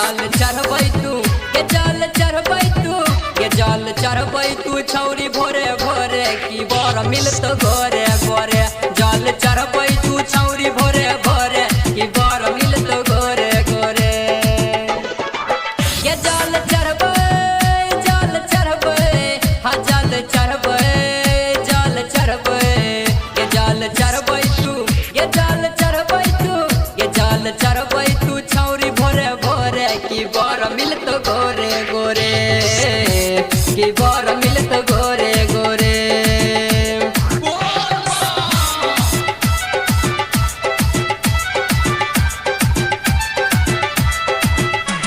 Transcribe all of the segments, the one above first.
जल चढ़बै तू, ये जल चढ़बै तू, ये जल चढ़बै तू छौरी भोरे भोरे की बर मिलत गोरे गोरे। जल चढ़बै तू छौरी भोरे भोरे की बर मिलत गोरे गोरे। ये जल चढ़बै, जल चढ़बै, हाँ जल चढ़बै, जल चढ़बै, ये जल चढ़बै तू, ये जल चढ़बै तू, ये जल चढ़बै तू छौरी भोरे भोरे की बर मिलत गोरे गोरे, की बर मिलत गोरे गोरे।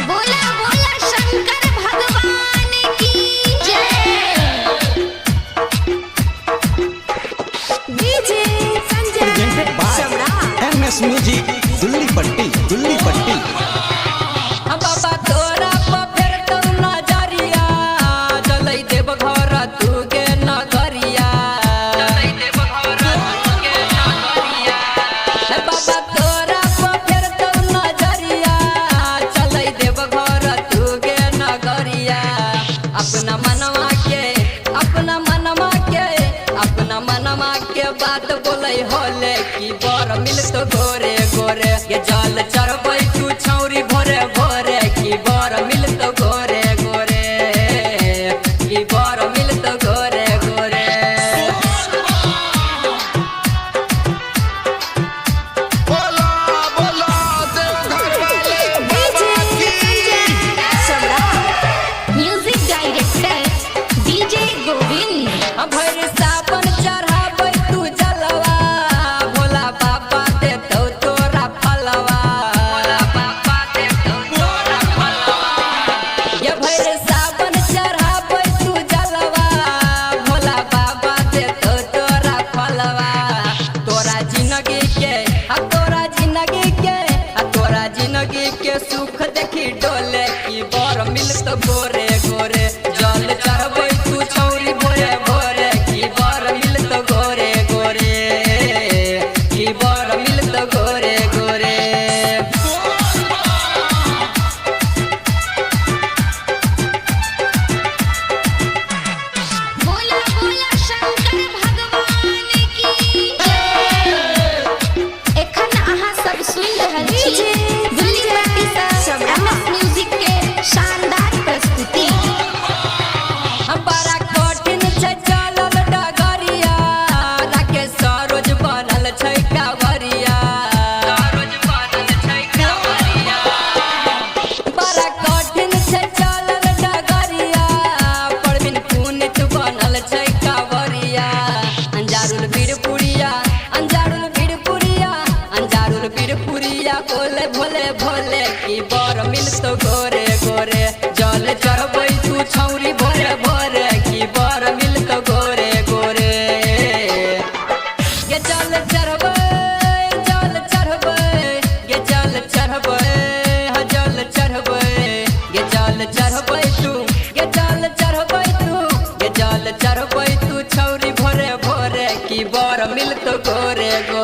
बोला बोला शंकर भगवान की जय। DJ Sanjay Presented by Samrat. MS Music, दुल्ली पट्टी, दुल्ली पट्टी। बाबा तोरा पर फेर तो नजरिया, चलै देव घर तू के नगरिया, चलै देव घर तू के नगरिया। बाबा तोरा पर फेर तो नजरिया, चलै देव घर तू के नगरिया। अपना मनवा के, अपना मनवा के, अपना मनवा के बात बोलै होले की बर मिलत गोरे गोरे। ये जल चढ़बै तू छौरी भोरे भोरे की बर मिलत गोरे गोरे, की बर मिलत गोरे गोरे। बोला बोला देवघर वाले DJ Sanjay Samrat. Music director DJ Govind. भैर सावन चढ़ाबै तू जलवा, भोला बाबा देतौ तोरा फलवा, भोला बाबा देतौ तोरा फलवा। ये भैर सावन चढ़ाबै तू जलवा, भोला बाबा देतौ तोरा फलवा। तोरा जिंदगी के, तोरा जिंदगी के, तोरा जिंदगी के सुख देखी डोले की बर मिलत गोरे गोरे। जल चढ़बै तू छौरी भोरे भोरे की बर मिलत गोरे गोरे, की बर मिलत गोरे गोरे। बोला बोला शंकर भगवान की जय। एखन अहाँ सब सुनि रहल छी दुल्ली पट्टी सँ MS म्यूजिक के शानदार प्रस्तुति। बड़ा कठिन छै चलल डगरिया, राकेश सरोज बनल छै कांवरिया, सरोज बनल छै कांवरिया। बड़ा कठिन छै चलल डगरिया, परवीन पुनित बनल छै कांवरिया। अंजारुल बीरपुरिया, अंजारुल बीरपुरिया, अंजारुल बीरपुरिया बोले भोले भोले की बर मिलत गोरे गोरे। जल चढ़बै तू छौरी भोरे भोरे की बर मिलत गोरे गोरे। ये जल चढ़बै, जल चढ़बै, ये जल चढ़बै, हाँ जल चढ़बै, ये जल चढ़बै तू, ये जल चढ़बै तू, ये जल चढ़बै तू छौरी भोरे भोरे की बर मिलत गोरे गोरे।